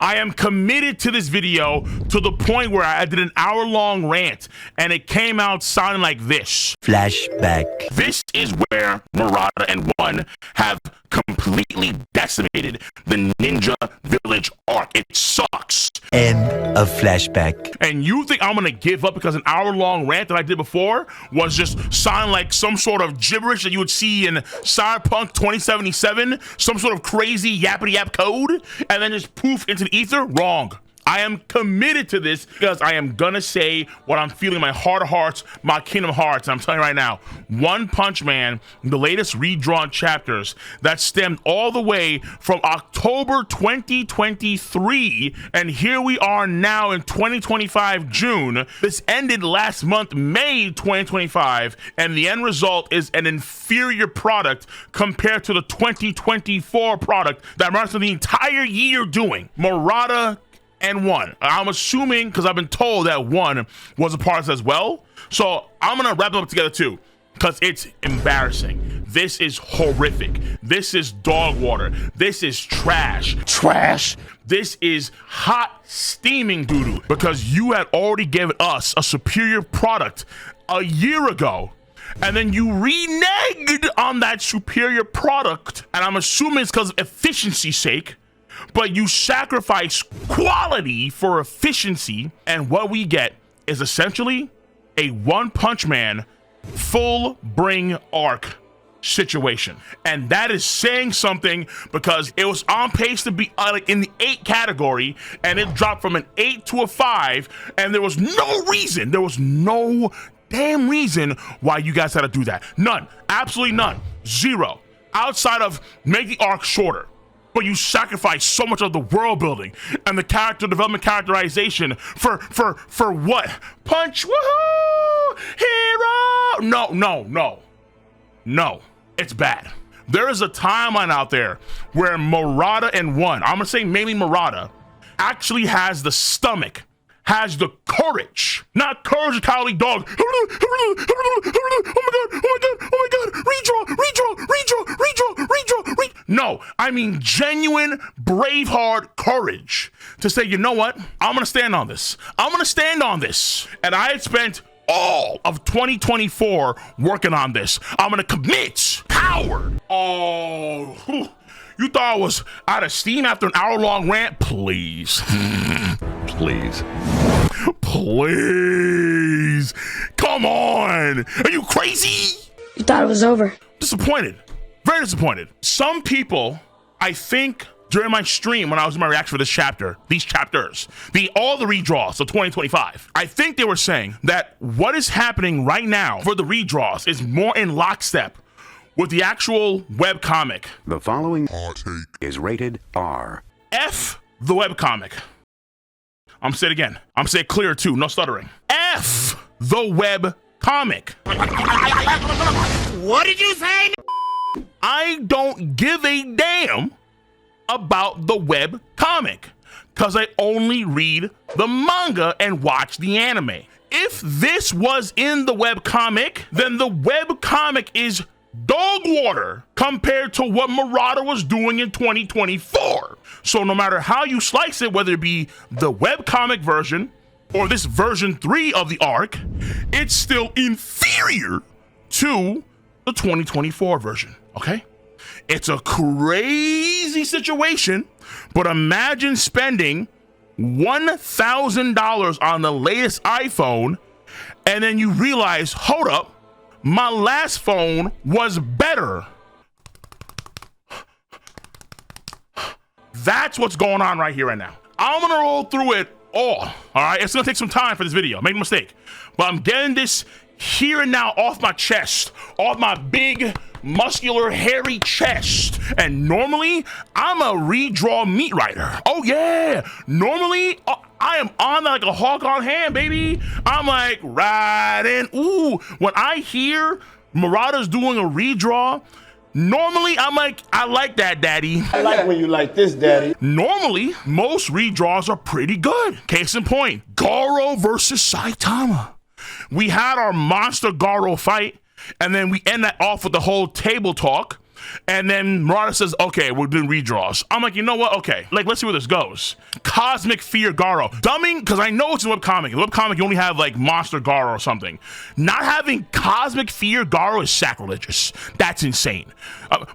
I am committed to this video to the point where I did an hour-long rant, and it came out sounding like this. Flashback. This is where Murata and One have completely decimated the Ninja Village arc. It sucks. End of flashback. And you think I'm gonna give up because an hour-long rant that I did before was just sound like some sort of gibberish that you would see in Cyberpunk 2077, some sort of crazy yappity yap code, and then just poof into the ether? Wrong. I am committed to this because I am gonna say what I'm feeling in my heart of hearts, my Kingdom Hearts. And I'm telling you right now, One Punch Man, the latest redrawn chapters that stemmed all the way from October 2023, and here we are now in 2025 June. This ended last month, May 2025, and the end result is an inferior product compared to the 2024 product that Murata the entire year doing. Murata and One. I'm assuming, because I've been told that One was a part of this as well. So I'm gonna wrap them up together too, because it's embarrassing. This is horrific. This is dog water. This is trash. Trash. This is hot, steaming doo-doo, because you had already given us a superior product a year ago, and then you reneged on that superior product, and I'm assuming it's because of efficiency's sake, but you sacrifice quality for efficiency, and what we get is essentially a One Punch Man full bring arc situation. And that is saying something, because it was on pace to be like in the 8 category, and it dropped from an 8 to a 5, and there was no damn reason why you guys had to do that. None. Absolutely none. Zero. Outside of make the arc shorter. But you sacrifice so much of the world building and the character development, characterization for what? Punch, woohoo, hero. No, it's bad. There is a timeline out there where Murata and One, I'm gonna say mainly Murata, actually has the stomach, has the courage, not courage of cowardly dog. Oh my god, redraw. No, I mean genuine Braveheart courage to say, you know what? I'm gonna stand on this. And I had spent all of 2024 working on this. I'm gonna commit. Power. Oh, you thought I was out of steam after an hour-long rant? Please. Please. Come on. Are you crazy? You thought it was over. Disappointed. Very disappointed. Some people, I think, during my stream when I was in my reaction for this chapter, these chapters, all the redraws of 2025, I think they were saying that what is happening right now for the redraws is more in lockstep with the actual webcomic. The following is rated R. F the webcomic. I'm saying it again. I'm saying it clear too, no stuttering. F the webcomic. What did you say? I don't give a damn about the web comic because I only read the manga and watch the anime. If this was in the web comic, then the web comic is dog water compared to what Murata was doing in 2024. So no matter how you slice it, whether it be the web comic version or this version 3 of the arc, it's still inferior to the 2024 version. Okay, it's a crazy situation, but imagine spending $1,000 on the latest iPhone, and then you realize, hold up, my last phone was better. That's what's going on right here, right now. I'm gonna roll through it all right? It's gonna take some time for this video, make no mistake, but I'm getting this here and now off my chest, off my big, muscular, hairy chest. And normally, I'm a redraw meat writer. Oh yeah, normally, I am on like a hawk on hand, baby. I'm like riding. Ooh, when I hear Murata's doing a redraw, normally I'm like, I like that, daddy. I like when you like this, daddy. Normally, most redraws are pretty good. Case in point, Garo versus Saitama. We had our monster Garo fight, and then we end that off with the whole table talk. And then Murata says, okay, we're doing redraws. I'm like, you know what? Okay, like, let's see where this goes. Cosmic Fear Garo. Dumbing, because I know it's a webcomic. In the webcomic, you only have like Monster Garo or something. Not having Cosmic Fear Garo is sacrilegious. That's insane.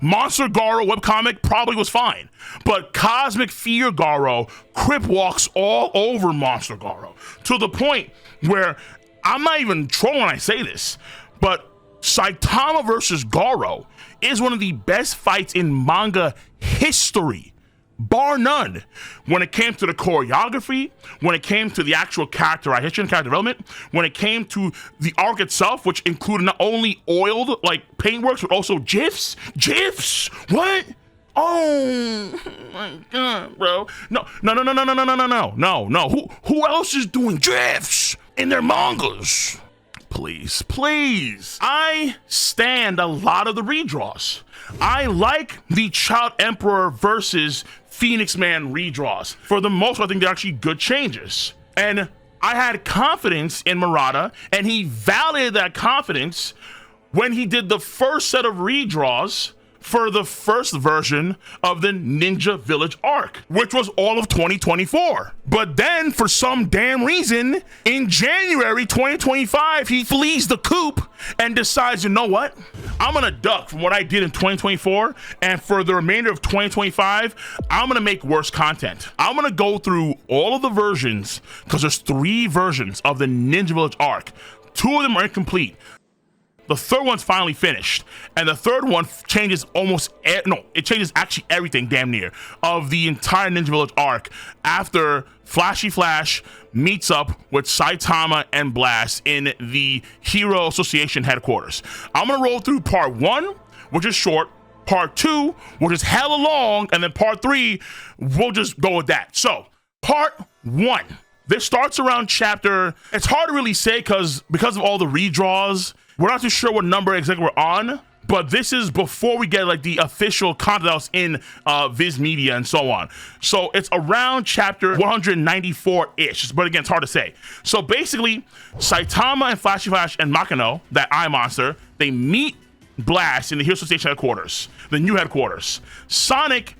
Monster Garo webcomic probably was fine. But Cosmic Fear Garo crip walks all over Monster Garo to the point where I'm not even trolling when I say this, but Saitama versus Garo is one of the best fights in manga history, bar none. When it came to the choreography, when it came to the actual character history and character development, when it came to the arc itself, which included not only oiled like paintworks, but also GIFs. GIFs? What? Oh my god, bro. No. Who else is doing GIFs in their mangas? Please. I stand a lot of the redraws. I like the Child Emperor versus Phoenix Man redraws. For the most part, I think they're actually good changes. And I had confidence in Murata, and he validated that confidence when he did the first set of redraws for the first version of the Ninja Village arc, which was all of 2024. But then, for some damn reason, in January 2025, he flees the coop and decides, you know what? I'm gonna duck from what I did in 2024, and for the remainder of 2025, I'm gonna make worse content. I'm gonna go through all of the versions, because there's 3 versions of the Ninja Village arc. 2 of them are incomplete. The third one's finally finished, and the third one changes it changes actually everything damn near of the entire Ninja Village arc after Flashy Flash meets up with Saitama and Blast in the Hero Association headquarters. I'm gonna roll through part 1, which is short, part 2, which is hella long, and then part 3, we'll just go with that. So, part 1. This starts around chapter, it's hard to really say because of all the redraws. We're not too sure what number exactly we're on, but this is before we get like the official content that was in Viz Media and so on. So it's around chapter 194-ish, but again, it's hard to say. So basically, Saitama and Flashy Flash and Makino, that eye monster, they meet Blast in the Hero Station headquarters, the new headquarters. Sonic,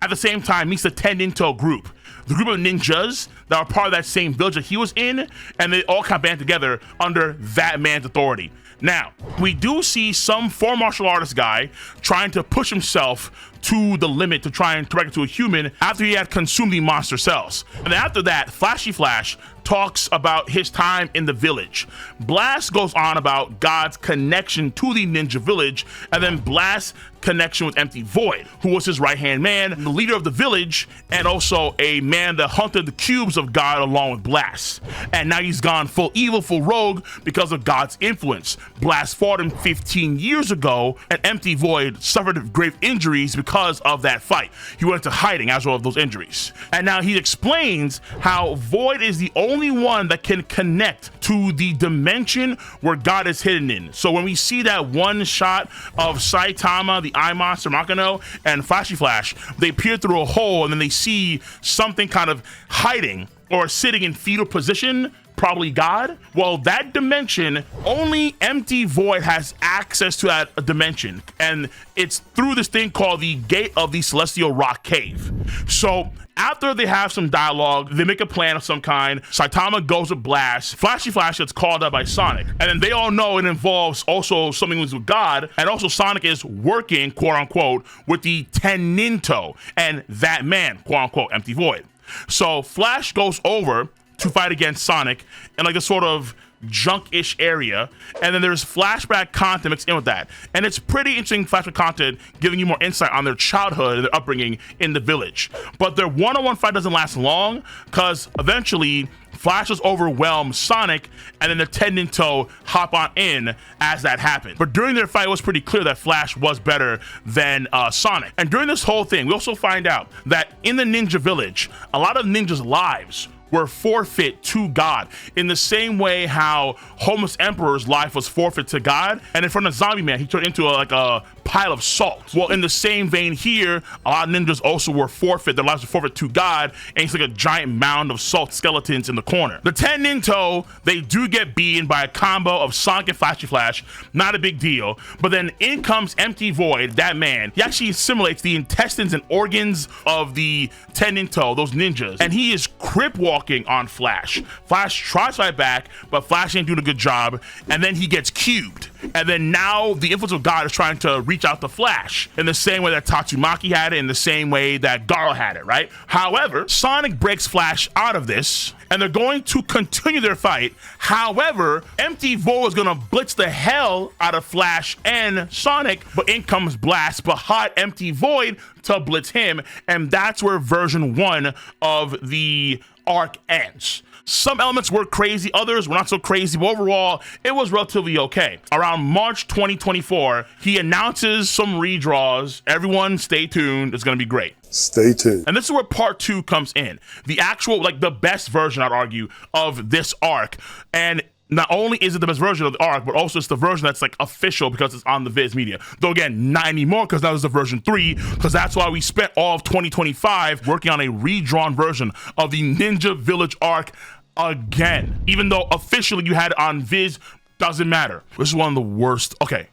at the same time, meets the Teninto group, the group of ninjas that are part of that same village that he was in, and they all kind of band together under that man's authority. Now, we do see some former martial artist guy trying to push himself to the limit to try and correct it to a human after he had consumed the monster cells. And then after that, Flashy Flash talks about his time in the village. Blast goes on about God's connection to the ninja village, and then Blast's connection with Empty Void, who was his right-hand man, the leader of the village, and also a man that hunted the cubes of God along with Blast. And now he's gone full evil, full rogue because of God's influence. Blast fought him 15 years ago, and Empty Void suffered grave injuries because of that fight. He went into hiding as well as those injuries. And now he explains how Void is the only one that can connect to the dimension where God is hidden in. So when we see that one shot of Saitama, the eye monster, Makino, and Flashy Flash, they peer through a hole and then they see something kind of hiding or sitting in fetal position, probably God. Well, that dimension, only Empty Void has access to that dimension, and it's through this thing called the Gate of the Celestial Rock Cave. So after they have some dialogue, they make a plan of some kind. Saitama goes to Blast. Flashy Flash gets called up by Sonic. And then they all know it involves also something with God. And also Sonic is working, quote unquote, with the Teninto and that man, quote unquote, Empty Void. So Flash goes over to fight against Sonic in like a sort of junk-ish area, and then there's flashback content mixed in with that, and it's pretty interesting flashback content giving you more insight on their childhood and their upbringing in the village. But their one-on-one fight doesn't last long because eventually Flash just overwhelms Sonic, and then the Teninto hop on in as that happened. But during their fight, it was pretty clear that Flash was better than Sonic. And during this whole thing, we also find out that in the Ninja Village, a lot of ninjas' lives were forfeit to God, in the same way how Homeless Emperor's life was forfeit to God, and in front of Zombie Man, he turned into a pile of salt. Well, in the same vein here, a lot of ninjas also were forfeit. Their lives were forfeit to God, and it's like a giant mound of salt skeletons in the corner. The 10 Ninto, they do get beaten by a combo of Sonic and Flashy Flash. Not a big deal. But then in comes Empty Void, that man. He actually simulates the intestines and organs of the 10 Ninto, those ninjas, and he is crip walking on Flash. Flash tries to fight back, but Flash ain't doing a good job, and then he gets cubed. And then now the influence of God is trying to reach out to Flash in the same way that Tatsumaki had it, in the same way that Garo had it, right? However, Sonic breaks Flash out of this, and they're going to continue their fight. However, Empty Void is gonna blitz the hell out of Flash and Sonic, but in comes Blast behind Empty Void to blitz him, and that's where version 1 of the arc ends. Some elements were crazy, others were not so crazy, but overall, it was relatively okay. Around March 2024, he announces some redraws. Everyone stay tuned, it's gonna be great. Stay tuned. And this is where part 2 comes in. The actual, like the best version, I'd argue, of this arc. And not only is it the best version of the arc, but also it's the version that's like official because it's on the Viz Media. Though again, not anymore because that was the version 3, because that's why we spent all of 2025 working on a redrawn version of the Ninja Village arc again. Even though officially you had it on Viz, doesn't matter. This is one of the worst. Okay,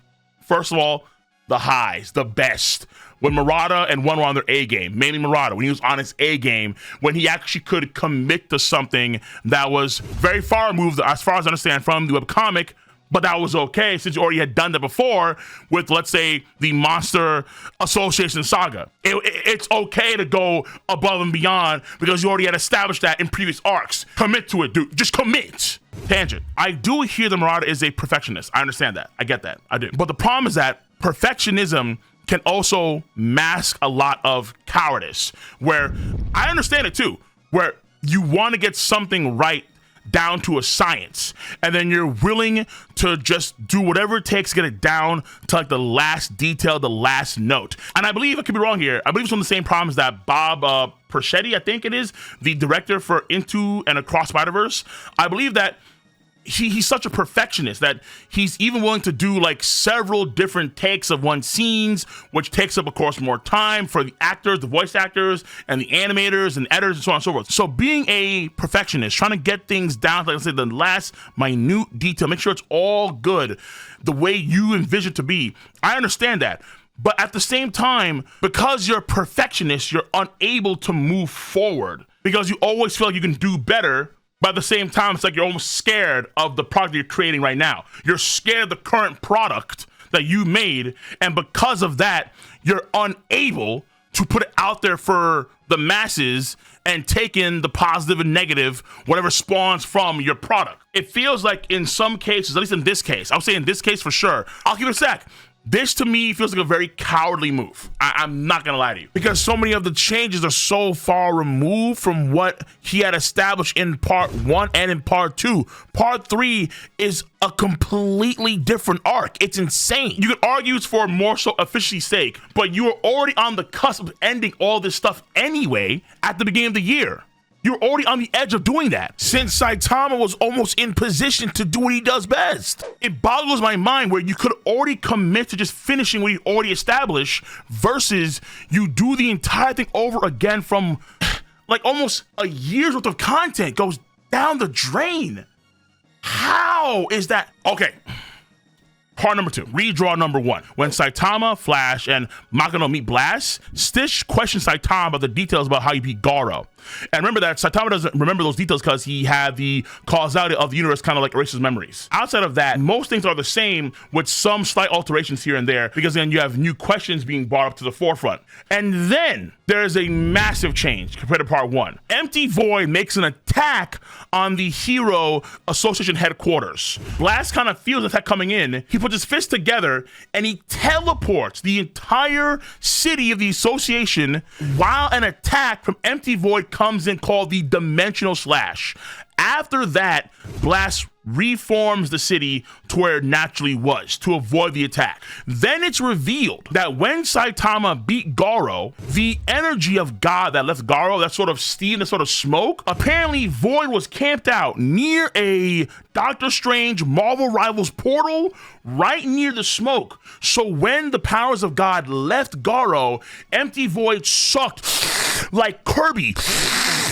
first of all, the highs, the best. When Murata and one were on their A game, mainly Murata, when he was on his A game, when he actually could commit to something that was very far removed, as far as I understand, from the webcomic, but that was okay since you already had done that before with, let's say, the Monster Association saga. It's okay to go above and beyond because you already had established that in previous arcs. Commit to it, dude. Just commit. Tangent. I do hear that Murata is a perfectionist. I understand that. I get that. I do. But the problem is that perfectionism can also mask a lot of cowardice, where I understand it too, where you want to get something right down to a science, and then you're willing to just do whatever it takes to get it down to like the last detail, the last note. And I believe, I could be wrong here, I believe it's one of the same problems that Bob Perschetti, I think it is, the director for Into and Across Spider-Verse, I believe that he's such a perfectionist that he's even willing to do like several different takes of one scenes, which takes up, of course, more time for the actors, the voice actors, and the animators and editors and so on and so forth. So being a perfectionist, trying to get things down to, like I said, the last minute detail, make sure it's all good the way you envision it to be. I understand that. But at the same time, because you're a perfectionist, you're unable to move forward because you always feel like you can do better. But at the same time, it's like you're almost scared of the product you're creating right now. You're scared of the current product that you made, and because of that, you're unable to put it out there for the masses and take in the positive and negative, whatever spawns from your product. It feels like in some cases, at least in this case, I'll say in this case for sure, I'll give it a sec. This to me feels like a very cowardly move. I'm not gonna lie to you, because so many of the changes are so far removed from what he had established in part 1 and in part 2. Part 3 is a completely different arc. It's insane. You could argue it's for more so efficiency's sake, but you were already on the cusp of ending all this stuff anyway at the beginning of the year. You're already on the edge of doing that since Saitama was almost in position to do what he does best. It boggles my mind where you could already commit to just finishing what you already established versus you do the entire thing over again from like almost a year's worth of content goes down the drain. How is that? Okay. Part number 2, redraw number 1. When Saitama, Flash, and Makino meet Blast, Stitch questions Saitama about the details about how you beat Garo. And remember that Saitama doesn't remember those details because he had the causality of the universe kind of like erase his memories. Outside of that, most things are the same with some slight alterations here and there because then you have new questions being brought up to the forefront. And then there's a massive change compared to part 1. Empty Void makes an attack on the Hero Association headquarters. Blast kind of feels the attack coming in. He puts his fists together and he teleports the entire city of the association while an attack from Empty Void comes in called the Dimensional Slash. After that, Blast reforms the city to where it naturally was to avoid the attack. Then it's revealed that when Saitama beat Garo, the energy of God that left Garo, that sort of steam, that sort of smoke, apparently Void was camped out near a Doctor Strange Marvel Rivals portal right near the smoke. So when the powers of God left Garo, Empty Void sucked like Kirby.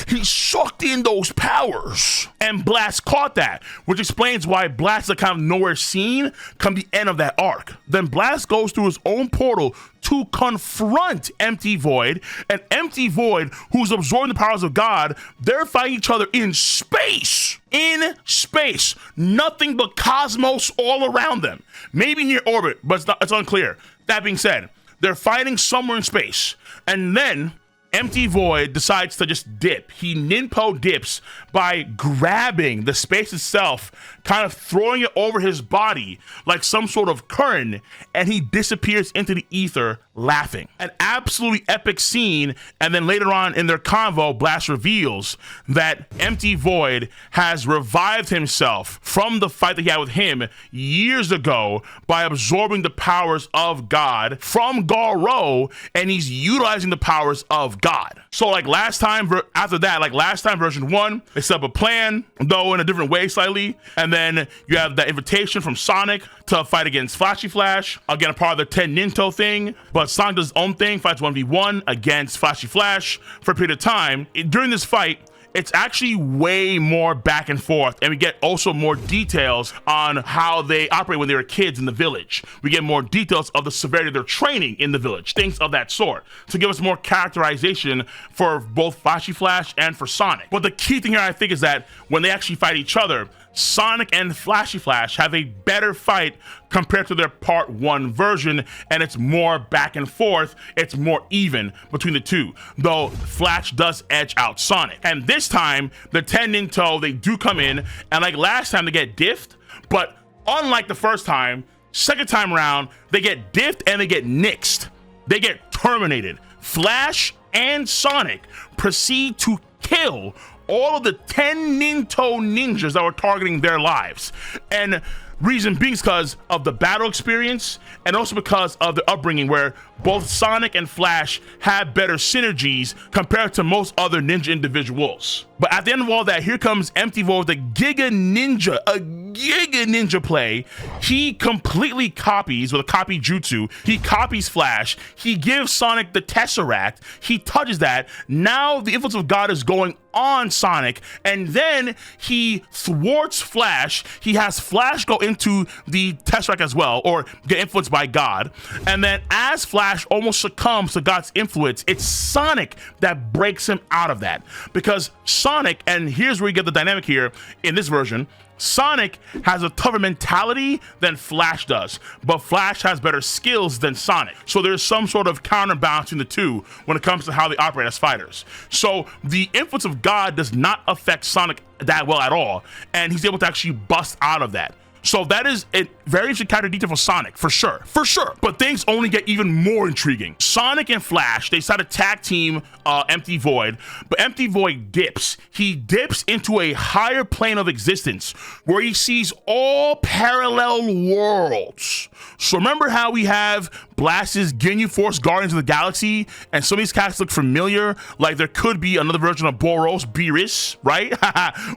He sucked in those powers. And Blast caught that, which explains why Blast is kind of nowhere seen come the end of that arc. Then Blast goes through his own portal to confront Empty Void, and Empty Void, who's absorbing the powers of God, they're fighting each other in space. In space. Nothing but cosmos all around them. Maybe near orbit, but it's unclear. That being said, they're fighting somewhere in space. And then Empty Void decides to just dip. He ninpo dips by grabbing the space itself, kind of throwing it over his body like some sort of current, and he disappears into the ether laughing. An absolutely epic scene, and then later on in their convo, Blast reveals that Empty Void has revived himself from the fight that he had with him years ago by absorbing the powers of God from Garo, and he's utilizing the powers of God. So like last time, after that, like last time version 1, they set up a plan, though in a different way slightly, and then you have that invitation from Sonic to fight against Flashy Flash, again a part of the 10 Ninto thing, but Sonic does his own thing, fights 1v1 against Flashy Flash for a period of time. During this fight, it's actually way more back and forth, and we get also more details on how they operate when they were kids in the village. We get more details of the severity of their training in the village, things of that sort, to give us more characterization for both Flashy Flash and for Sonic. But the key thing here, I think, is that when they actually fight each other, Sonic and Flashy Flash have a better fight compared to their part 1 version, and it's more back and forth, it's more even between the two, though Flash does edge out Sonic. And this time, the 10 Ninto, they do come in, and like last time, they get diffed, but unlike the first time, second time around, they get diffed and they get nixed. They get terminated. Flash and Sonic proceed to kill all of the 10 Ninto ninjas that were targeting their lives. And reason being is because of the battle experience, and also because of the upbringing where both Sonic and Flash have better synergies compared to most other ninja individuals. But at the end of all that, here comes Empty Void with a Giga Ninja play. He completely copies with a copy jutsu. He copies Flash. He gives Sonic the Tesseract. He touches that. Now the influence of God is going on Sonic, and then he thwarts Flash. He has Flash go into the Tesseract as well, or get influenced by God. And then as Flash almost succumbs to God's influence, it's Sonic that breaks him out of that. Because Sonic, and here's where you get the dynamic here in this version, Sonic has a tougher mentality than Flash does, but Flash has better skills than Sonic. So there's some sort of counterbalance in the two when it comes to how they operate as fighters. So the influence of God does not affect Sonic that well at all, and he's able to actually bust out of that. So that is a very interesting character detail for Sonic, for sure. But things only get even more intriguing. Sonic and Flash, they decide to tag team Empty Void, but Empty Void dips. He dips into a higher plane of existence where he sees all parallel worlds. So remember how we have Blast's Ginyu Force Guardians of the Galaxy, and some of these cats look familiar, like there could be another version of Boros, Beerus, right?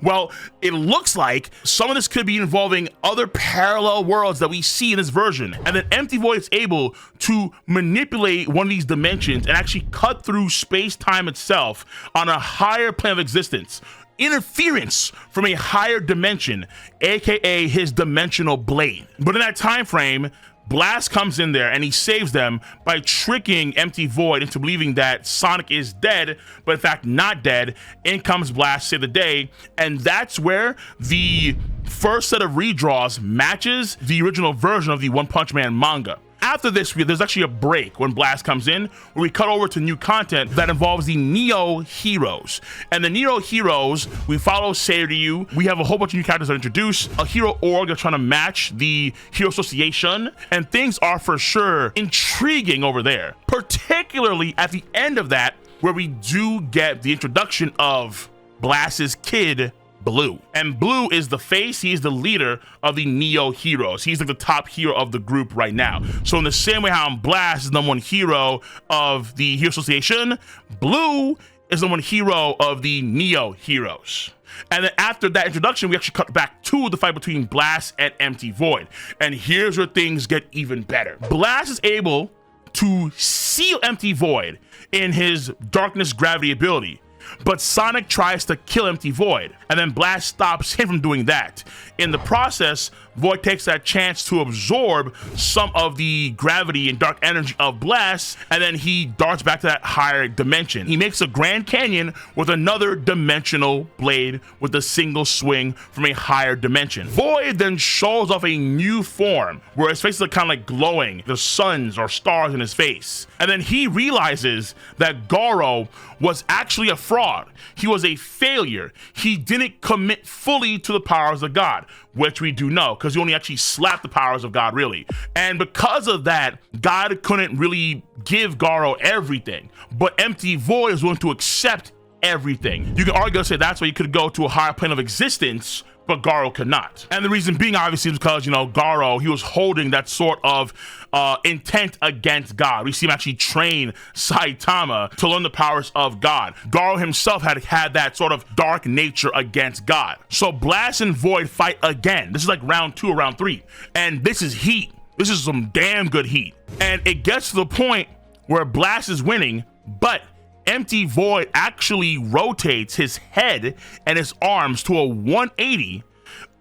Well, it looks like some of this could be involving other parallel worlds that we see in this version. And then Empty Void is able to manipulate one of these dimensions and actually cut through space-time itself on a higher plane of existence. Interference from a higher dimension, aka his dimensional blade. But in that time frame, Blast comes in there and he saves them by tricking Empty Void into believing that Sonic is dead, but in fact not dead. In comes Blast to save the day, and that's where the first set of redraws matches the original version of the One Punch Man manga. After this, there's actually a break when Blast comes in, where we cut over to new content that involves the Neo Heroes. And the Neo Heroes, we follow Seiryu. We have a whole bunch of new characters that are introduced, a hero org that's trying to match the Hero Association, and things are for sure intriguing over there, particularly at the end of that, where we do get the introduction of Blast's kid, Blue. And Blue is the face, he is the leader of the Neo Heroes. He's like the top hero of the group right now. So in the same way how Blast is the #1 hero of the Hero Association, Blue is the one hero of the Neo heroes. And then after that introduction, we actually cut back to the fight between Blast and Empty Void. And here's where things get even better. Blast is able to seal Empty Void in his darkness gravity ability, but Sonic tries to kill Empty Void, and then Blast stops him from doing that. In the process, Void takes that chance to absorb some of the gravity and dark energy of Blast, and then he darts back to that higher dimension. He makes a Grand Canyon with another dimensional blade with a single swing from a higher dimension. Void then shows off a new form where his face is kind of like glowing, the suns or stars in his face. And then he realizes that Garo was actually a fraud. He was a failure. He didn't commit fully to the powers of God, which we do know, because he only actually slapped the powers of God, really. And because of that, God couldn't really give Garo everything, but Empty Void is willing to accept everything. You can argue and say that's why you could go to a higher plane of existence, but Garo could not. And the reason being, obviously, is because, Garo, he was holding that sort of intent against God. We see him actually train Saitama to learn the powers of God. Garo himself had that sort of dark nature against God. So Blast and Void fight again. This is like round 2 or round 3. And this is heat. This is some damn good heat. And it gets to the point where Blast is winning, but Empty Void actually rotates his head and his arms to a 180,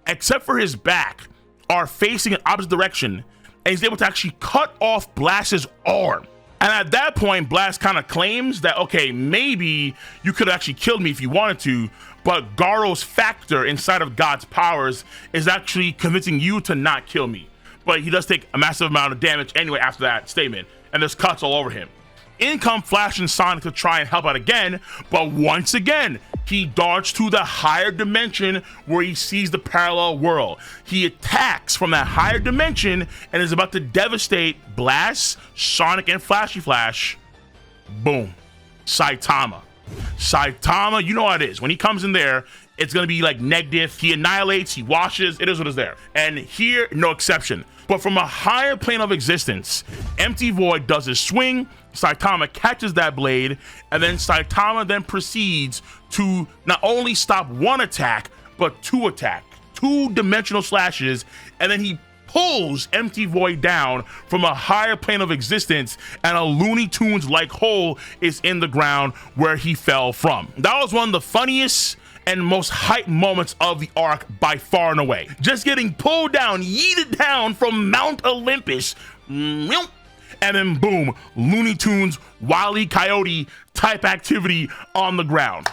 except for his back are facing an opposite direction, and he's able to actually cut off Blast's arm. And at that point, Blast kind of claims that, okay, maybe you could have actually killed me if you wanted to, but Garo's factor inside of God's powers is actually convincing you to not kill me. But he does take a massive amount of damage anyway after that statement, and there's cuts all over him. In come Flash and Sonic to try and help out again, but once again, he darts to the higher dimension where he sees the parallel world. He attacks from that higher dimension and is about to devastate Blast, Sonic, and Flashy Flash. Boom. Saitama. Saitama, you know how it is. When he comes in there, it's going to be like negative. He annihilates, he washes, it is what is there. And here, no exception. But from a higher plane of existence, Empty Void does his swing, Saitama catches that blade, and then Saitama then proceeds to not only stop one attack, but two dimensional slashes, and then he pulls Empty Void down from a higher plane of existence, and a Looney Tunes like hole is in the ground where he fell from. That was one of the funniest and most hype moments of the arc by far and away. Just getting pulled down, yeeted down from Mount Olympus, and then boom, Looney Tunes, Wile E. Coyote type activity on the ground.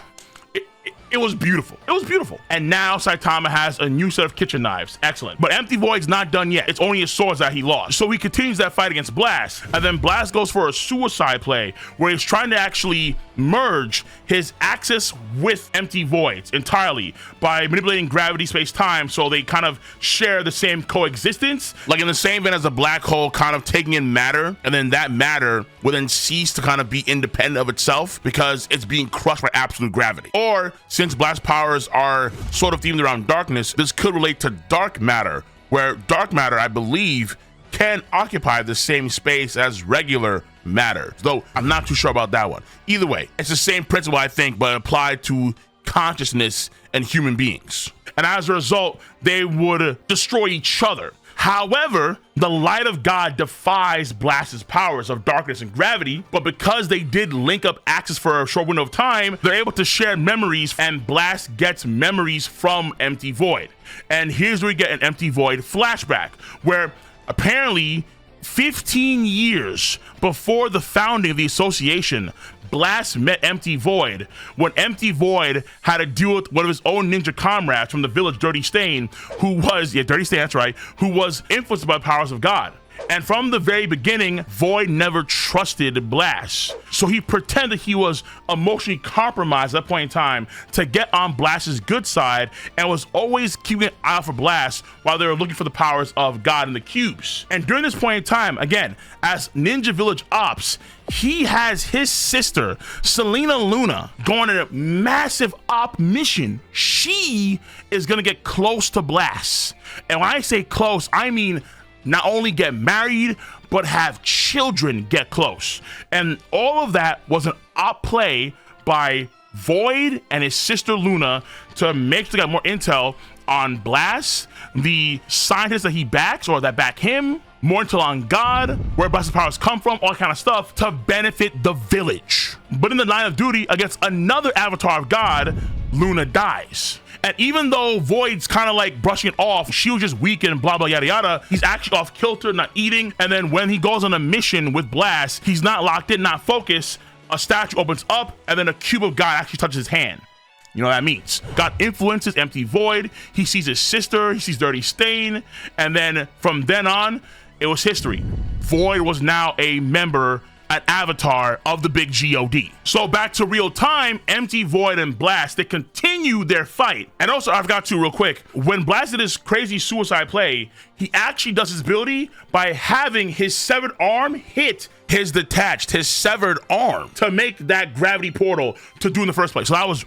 It was beautiful. It was beautiful. And now Saitama has a new set of kitchen knives. Excellent. But Empty Void's not done yet. It's only his swords that he lost. So he continues that fight against Blast. And then Blast goes for a suicide play where he's trying to actually merge his axis with Empty Void's entirely by manipulating gravity, space, time, so they kind of share the same coexistence, like in the same vein as a black hole kind of taking in matter, and then that matter will then cease to kind of be independent of itself because it's being crushed by absolute gravity. Or since Blast powers are sort of themed around darkness, this could relate to dark matter, where dark matter, I believe, can occupy the same space as regular matter, though I'm not too sure about that one. Either way, it's the same principle, I think, but applied to consciousness and human beings. And as a result, they would destroy each other. However, the light of God defies Blast's powers of darkness and gravity, but because they did link up axes for a short window of time, they're able to share memories, and Blast gets memories from Empty Void. And here's where we get an Empty Void flashback, where apparently 15 years before the founding of the association, Blast met Empty Void when Empty Void had to deal with one of his own ninja comrades from the village, Dirty Stain, who was influenced by the powers of God. And from the very beginning, Void never trusted Blast. So he pretended he was emotionally compromised at that point in time to get on Blast's good side, and was always keeping an eye out for Blast while they were looking for the powers of God in the cubes. And during this point in time, again, as Ninja Village Ops, he has his sister, Selena Luna, going on a massive op mission. She is gonna get close to Blast. And when I say close, I mean not only get married, but have children get close. And all of that was an op play by Void and his sister Luna to make sure they got more intel on Blast, the scientists that he backs or that back him, more intel on God, where Blast's powers come from, all kind of stuff to benefit the village. But in the line of duty against another avatar of God, Luna dies. And even though Void's kind of like brushing it off, she was just weak and blah, blah, yada, yada, he's actually off kilter, not eating. And then when he goes on a mission with Blast, he's not locked in, not focused. A statue opens up and then a cube of God actually touches his hand. You know what that means? God influences empty Void. He sees his sister, he sees Dirty Stain. And then from then on, it was history. Void was now a member, an avatar of the big God. So back to real time, Empty, Void, and Blast, they continue their fight. And also, I forgot to real quick, when Blast did his crazy suicide play, he actually does his ability by having his severed arm hit his detached, his severed arm to make that gravity portal to do in the first place. So that was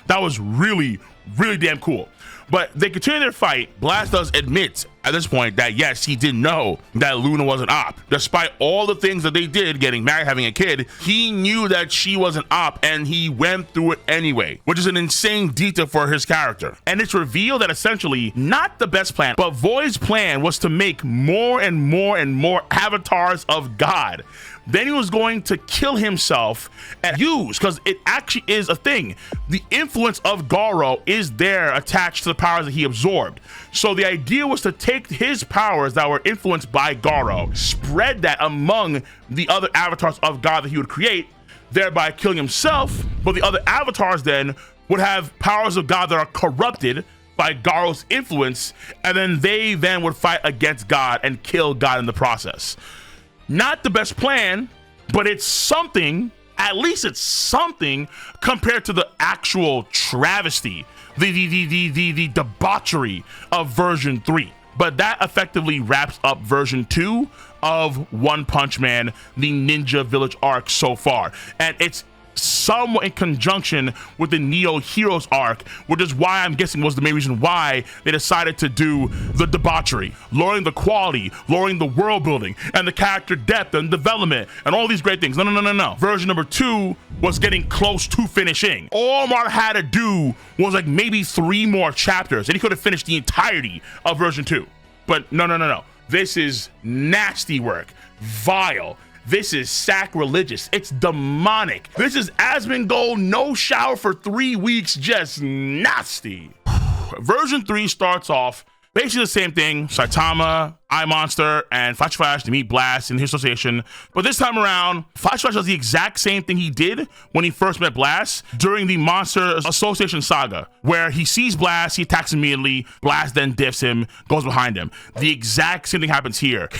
that was really, really damn cool. But they continue their fight. Blast does admit at this point that yes, he did know that Luna was an op. Despite all the things that they did, getting married, having a kid, he knew that she was an op and he went through it anyway, which is an insane detail for his character. And it's revealed that essentially not the best plan, but Void's plan was to make more and more and more avatars of God. Then he was going to kill himself and use, because it actually is a thing. The influence of Garo is there attached to the powers that he absorbed. So the idea was to take his powers that were influenced by Garo, spread that among the other avatars of God that he would create, thereby killing himself. But the other avatars then would have powers of God that are corrupted by Garo's influence, and then they then would fight against God and kill God in the process. Not the best plan, but it's something. At least it's something compared to the actual travesty, the debauchery of version 3. But that effectively wraps up version 2 of One Punch Man, the Ninja Village arc so far. And it's somewhat in conjunction with the Neo Heroes arc, which is why I'm guessing was the main reason why they decided to do the debauchery, lowering the quality, lowering the world building, and the character depth and development, and all these great things. No. Version number 2 was getting close to finishing. All Murata had to do was like maybe 3 more chapters, and he could have finished the entirety of version 2. But no. This is nasty work, vile. This is sacrilegious. It's demonic. This is Asmongold, no shower for 3 weeks, just nasty. Version 3 starts off basically the same thing. Saitama, Eye Monster, and Flash Flash to meet Blast in his association. But this time around, Flash Flash does the exact same thing he did when he first met Blast during the Monster Association saga, where he sees Blast, he attacks immediately, Blast then diffs him, goes behind him. The exact same thing happens here.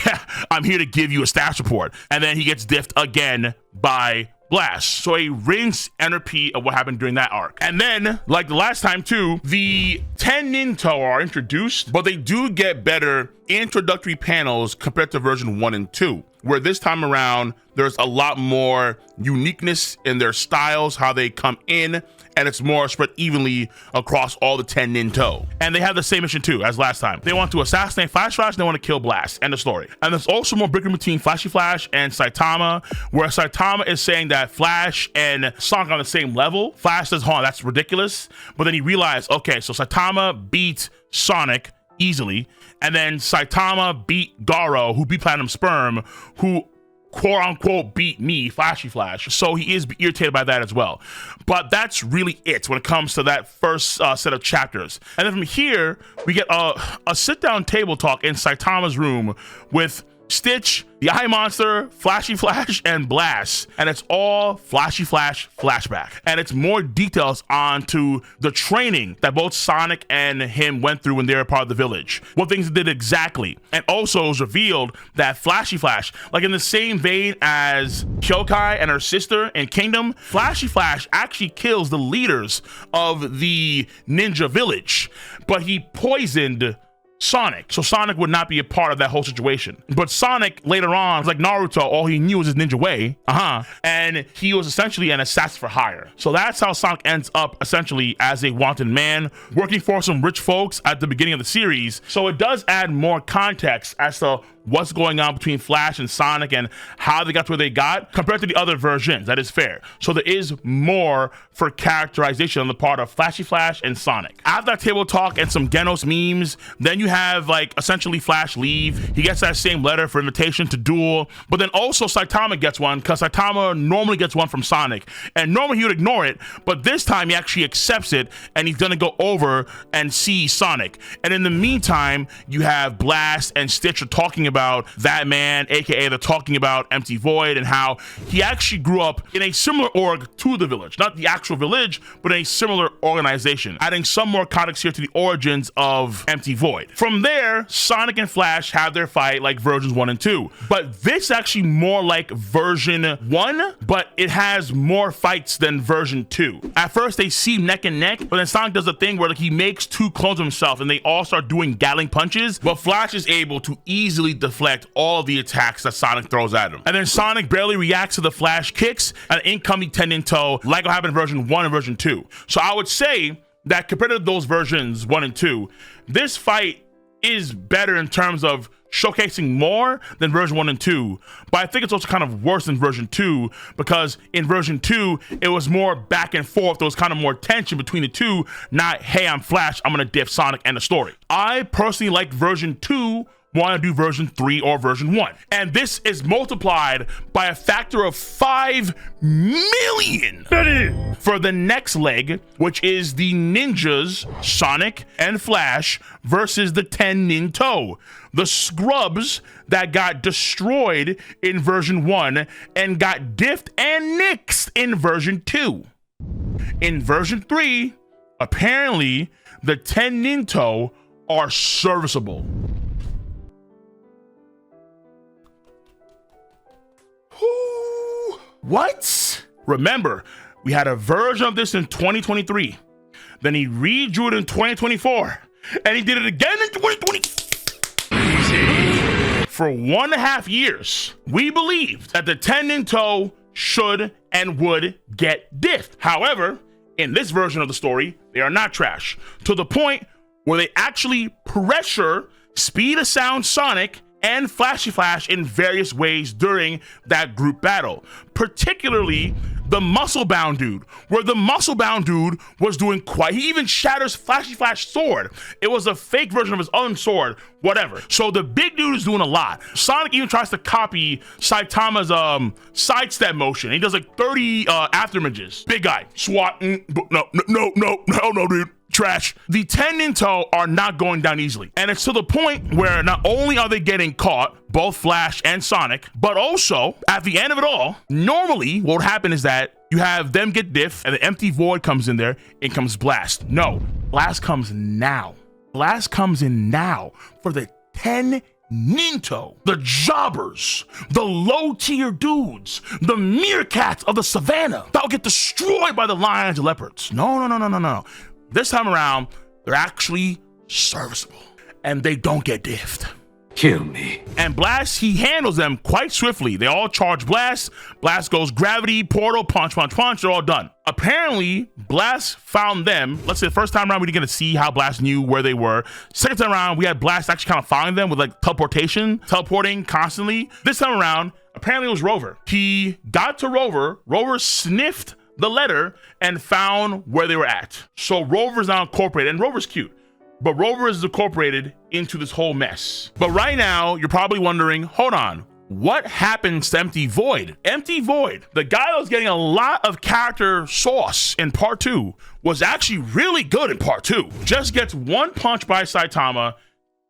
I'm here to give you a status report. And then he gets diffed again by Blast. So a rinse and repeat of what happened during that arc. And then, like the last time too, the 10 Ninto are introduced, but they do get better introductory panels compared to version 1 and 2, where this time around there's a lot more uniqueness in their styles, how they come in, and it's more spread evenly across all the 10 Ninto. And they have the same mission too as last time. They want to assassinate Flash Flash, and they want to kill Blast. End of story. And there's also more bickering between Flashy Flash and Saitama, where Saitama is saying that Flash and Sonic are on the same level. Flash says, hold on, that's ridiculous. But then he realized, okay, so Saitama beat Sonic easily, and then Saitama beat Garo, who beat Platinum Sperm, who quote unquote beat me, Flashy Flash. So he is irritated by that as well. But that's really it when it comes to that first set of chapters. And then from here, we get a sit-down table talk in Saitama's room with Stitch, the Eye Monster, Flashy Flash, and Blast. And it's all Flashy Flash flashback. And it's more details onto the training that both Sonic and him went through when they were part of the village. What things they did exactly. And also it was revealed that Flashy Flash, like in the same vein as Kyokai and her sister in Kingdom, Flashy Flash actually kills the leaders of the ninja village. But he poisoned Sonic. So Sonic would not be a part of that whole situation. But Sonic later on, like Naruto, all he knew was his ninja way. And he was essentially an assassin for hire. So that's how Sonic ends up essentially as a wanted man, working for some rich folks at the beginning of the series. So it does add more context as to what's going on between Flash and Sonic and how they got to where they got compared to the other versions. That is fair. So there is more for characterization on the part of Flashy Flash and Sonic. After that table talk and some Genos memes, then you have like essentially Flash leave. He gets that same letter for invitation to duel, but then also Saitama gets one because Saitama normally gets one from Sonic, and normally he would ignore it, but this time he actually accepts it and he's gonna go over and see Sonic. And in the meantime, you have Blast and Stitch are talking about that man, aka they're talking about Empty Void and how he actually grew up in a similar org to the village, not the actual village, but a similar organization, adding some more context here to the origins of Empty Void. From there, Sonic and Flash have their fight like versions 1 and 2, but this actually more like version 1, but it has more fights than version 2. At first they seem neck and neck, but then Sonic does a thing where like he makes 2 clones of himself and they all start doing Gatling punches, but Flash is able to easily deflect all of the attacks that Sonic throws at him. And then Sonic barely reacts to the Flash kicks and incoming 10 in tow like what happened in version 1 and version 2. So I would say that compared to those versions 1 and 2, this fight is better in terms of showcasing more than version 1 and 2, but I think it's also kind of worse than version 2 because in version 2 it was more back and forth. There was kind of more tension between the two, not hey, I'm Flash, I'm gonna diff Sonic, and the story. I personally like version 2, want to do version 3 or version 1, and this is multiplied by a factor of 5 million for the next leg, which is the ninjas Sonic and Flash versus the 10 in tow, the scrubs that got destroyed in version 1 and got diffed and nixed in version 2. In version 3, apparently the 10 in tow are serviceable. What? Remember, we had a version of this in 2023. Then he redrew it in 2024. And he did it again in 2020. For 1.5 years, we believed that the 10 in tow should and would get diffed. However, in this version of the story, they are not trash. To the point where they actually pressure Speed of Sound Sonic and Flashy Flash in various ways during that group battle, particularly the muscle bound dude, where the muscle bound dude was doing he even shatters Flashy Flash's sword. It was a fake version of his own sword, whatever. So the big dude is doing a lot. Sonic even tries to copy Saitama's sidestep motion. He does like 30 afterimages. Big guy, SWAT, no, dude. Trash. The 10 in tow are not going down easily. And it's to the point where not only are they getting caught, both Flash and Sonic, but also at the end of it all, normally what would happen is that you have them get diff and the Empty Void comes in there and comes Blast. No, Blast comes now. Blast comes in now for the 10 Ninto, the jobbers, the low tier dudes, the meerkats of the savannah that will get destroyed by the lions and leopards. No. This time around, they're actually serviceable and they don't get diffed. Kill me. And Blast, he handles them quite swiftly. They all charge Blast. Blast goes gravity, portal, punch. They're all done. Apparently, Blast found them. Let's say the first time around, we didn't get to see how Blast knew where they were. Second time around, we had Blast actually kind of find them with like teleporting constantly. This time around, apparently it was Rover. He got to Rover. Rover sniffed the letter and found where they were at. So Rover's now incorporated, and Rover's cute, but Rover is incorporated into this whole mess. But right now, you're probably wondering, hold on, what happens to Empty Void? Empty Void, the guy that was getting a lot of character sauce in part 2, was actually really good in part 2. Just gets one punch by Saitama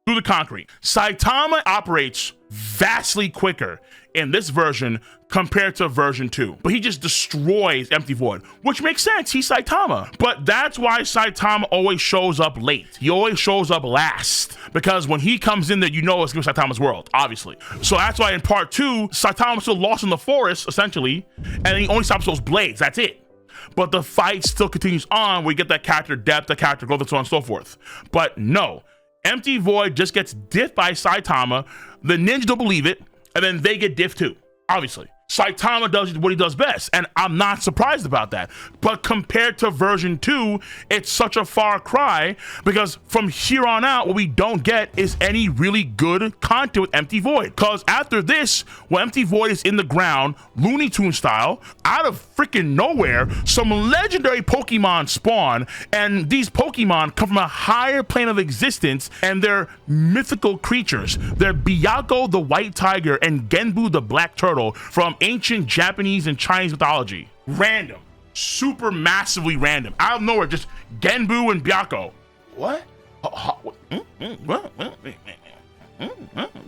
through the concrete. Saitama operates vastly quicker in this version compared to version 2, but he just destroys Empty Void, which makes sense. He's Saitama, but that's why Saitama always shows up late. He always shows up last, because when he comes in there, you know it's gonna be Saitama's world, obviously. So that's why in part 2, Saitama's still lost in the forest, essentially, and he only stops those blades, that's it. But the fight still continues on, where you get that character depth, the character growth, and so on and so forth. But no, Empty Void just gets diffed by Saitama. The ninja don't believe it, and then they get diffed too, obviously. Saitama does what he does best, and I'm not surprised about that. But compared to version 2, it's such a far cry, because from here on out, what we don't get is any really good content with Empty Void. Because after this, when Empty Void is in the ground, Looney Tune style, out of freaking nowhere, some legendary Pokemon spawn, and these Pokemon come from a higher plane of existence, and they're mythical creatures. They're Byakko the White Tiger and Genbu the Black Turtle from ancient Japanese and Chinese mythology. Random. Super massively random. Out of nowhere, just Genbu and Byakko. What?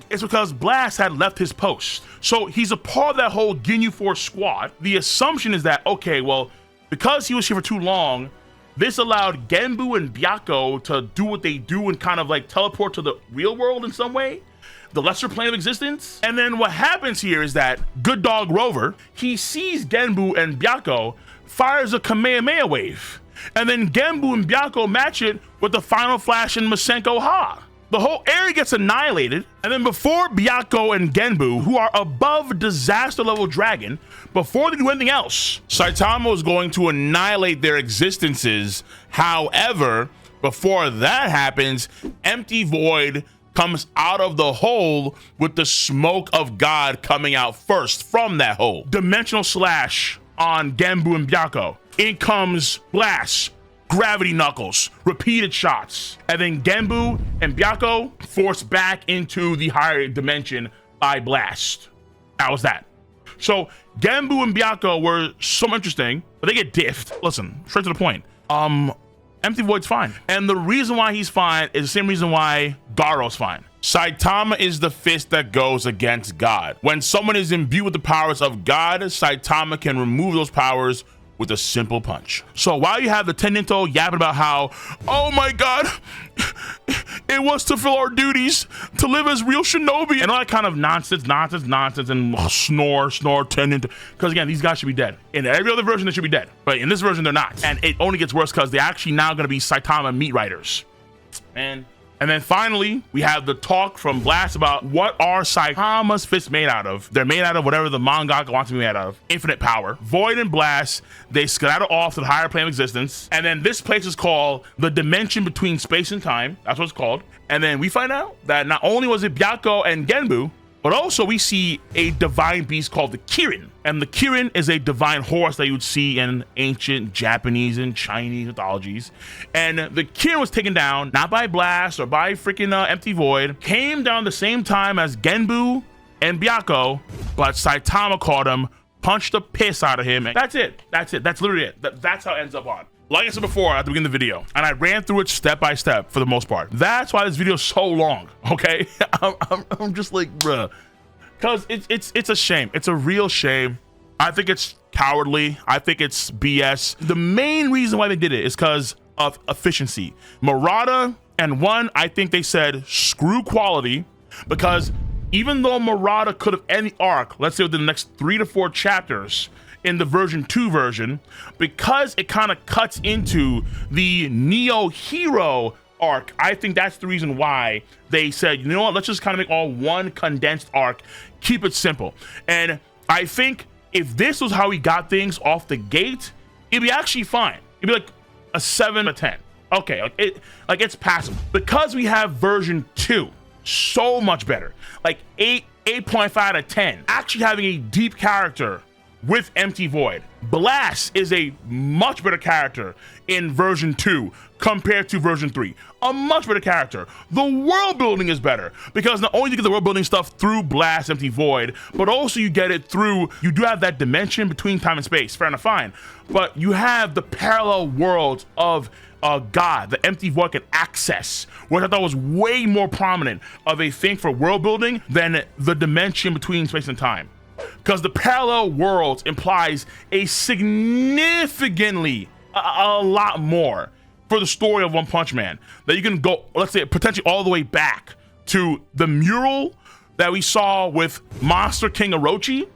It's because Blast had left his post. So he's a part of that whole Ginyu Force squad. The assumption is that, okay, well, because he was here for too long, this allowed Genbu and Byakko to do what they do and kind of like teleport to the real world in some way. The lesser plane of existence. And then what happens here is that Good Dog Rover, he sees Genbu and Byakko, fires a Kamehameha wave. And then Genbu and Byakko match it with the Final Flash and Masenko Ha. The whole area gets annihilated. And then before Byakko and Genbu, who are above disaster level dragon, before they do anything else, Saitama is going to annihilate their existences. However, before that happens, Empty Void comes out of the hole with the smoke of God coming out first from that hole. Dimensional slash on Genbu and Byakko. In comes Blast, Gravity Knuckles, repeated shots. And then Genbu and Byakko forced back into the higher dimension by Blast. That was that. So Genbu and Byakko were so interesting, but they get diffed. Listen, straight to the point. Empty Void's fine. And the reason why he's fine is the same reason why Garo's fine. Saitama is the fist that goes against God. When someone is imbued with the powers of God, Saitama can remove those powers with a simple punch. So while you have the Teninto yapping about how, oh my God, it was to fill our duties, to live as real shinobi, and all that kind of nonsense, and snore, Teninto. Because again, these guys should be dead. In every other version, they should be dead. But in this version, they're not. And it only gets worse because they're actually now going to be Saitama meat riders. And then finally, we have the talk from Blast about what are Saitama's fists made out of. They're made out of whatever the mangaka wants to be made out of. Infinite power. Void and Blast, they skedaddle off to the higher plane of existence. And then this place is called the dimension between space and time. That's what it's called. And then we find out that not only was it Byakko and Genbu, but also we see a divine beast called the Kirin. And the Kirin is a divine horse that you would see in ancient Japanese and Chinese mythologies. And the Kirin was taken down, not by Blast or by freaking Empty Void, came down the same time as Genbu and Byakko, but Saitama caught him, punched the piss out of him. And that's it. That's literally it. That's how it ends up on. Like I said before at the beginning of the video, and I ran through it step by step for the most part. That's why this video is so long, okay? I'm just like, bruh. Because it's a shame. It's a real shame. I think it's cowardly. I think it's BS. The main reason why they did it is because of efficiency. Murata and One, I think they said, screw quality, because even though Murata could have ended the arc, let's say within the next 3 to 4 chapters, in the version 2 version, because it kind of cuts into the Neo Hero arc, I think that's the reason why they said, you know what, let's just kind of make all one condensed arc, keep it simple. And I think if this was how we got things off the gate, it'd be actually fine. It'd be like a 7 or 10. Okay, it's passable. Because we have version 2, so much better. Like 8.5 out of 10. Actually having a deep character with Empty Void. Blast is a much better character in version 2 compared to version 3. A much better character. The world building is better because not only do you get the world building stuff through Blast, Empty Void, but also you get it through, you do have that dimension between time and space, fair enough, fine. But you have the parallel worlds of God, the Empty Void can access, which I thought was way more prominent of a thing for world building than the dimension between space and time. Because the parallel worlds implies a significantly, a lot more for the story of One Punch Man. That you can go, let's say, potentially all the way back to the mural that we saw with Monster King Orochi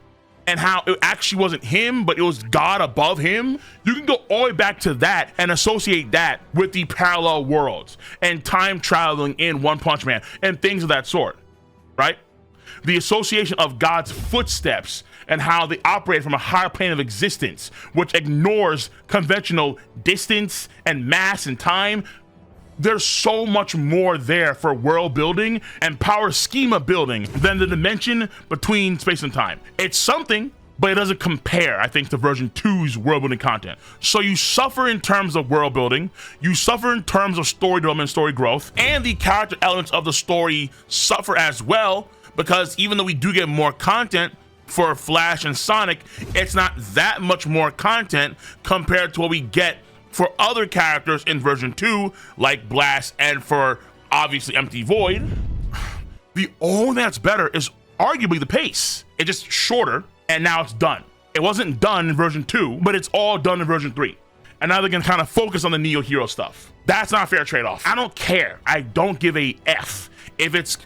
and how it actually wasn't him, but it was God above him. You can go all the way back to that and associate that with the parallel worlds and time traveling in One Punch Man and things of that sort, right? The association of God's footsteps and how they operate from a higher plane of existence, which ignores conventional distance and mass and time. There's so much more there for world building and power schema building than the dimension between space and time. It's something, but it doesn't compare, I think, to version 2's world building content. So you suffer in terms of world building, you suffer in terms of story development, story growth, and the character elements of the story suffer as well, because even though we do get more content for Flash and Sonic, it's not that much more content compared to what we get for other characters in version 2, like Blast, and for obviously Empty Void. The only thing that's better is arguably the pace. It's just shorter, and now it's done. It wasn't done in version 2, but it's all done in version 3. And now they can kind of focus on the Neo Hero stuff. That's not a fair trade-off. I don't care. I don't give a F if it's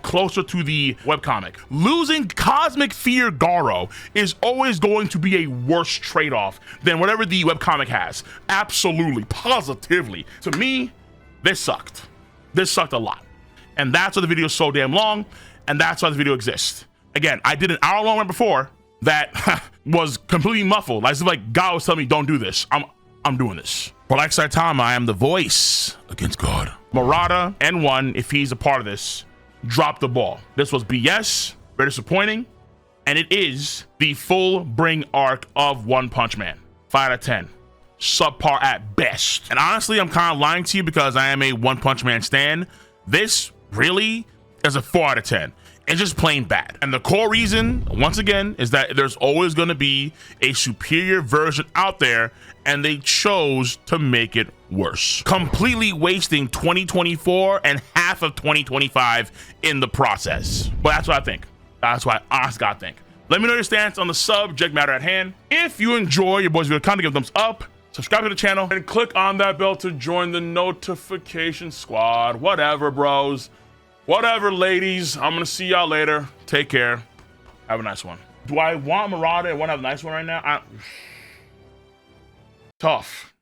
closer to the webcomic. Losing Cosmic Fear Garo is always going to be a worse trade-off than whatever the webcomic has. Absolutely, positively. To me, this sucked. This sucked a lot. And that's why the video is so damn long, and that's why the video exists. Again, I did an hour-long one before that was completely muffled. As if like God was telling me, don't do this. I'm doing this. For like Saitama, I am the voice against God. Murata, N1, if he's a part of this, drop the ball. This was BS, very disappointing, and it is the full bring arc of One Punch Man. 5 out of 10. Subpar at best. And honestly, I'm kind of lying to you because I am a One Punch Man stan. This really is a 4 out of 10. It's just plain bad. And the core reason, once again, is that there's always going to be a superior version out there, and they chose to make it worse, completely wasting 2024 and half of 2025 in the process. But that's what I think. That's what I honestly gotta think. Let me know your stance on the subject matter at hand. If you enjoy your boys' video content, give a thumbs up, subscribe to the channel, and click on that bell to join the notification squad. Whatever, bros. Whatever, ladies. I'm gonna see y'all later. Take care. Have a nice one. Do I want Murata and want to have a nice one right now? Tough.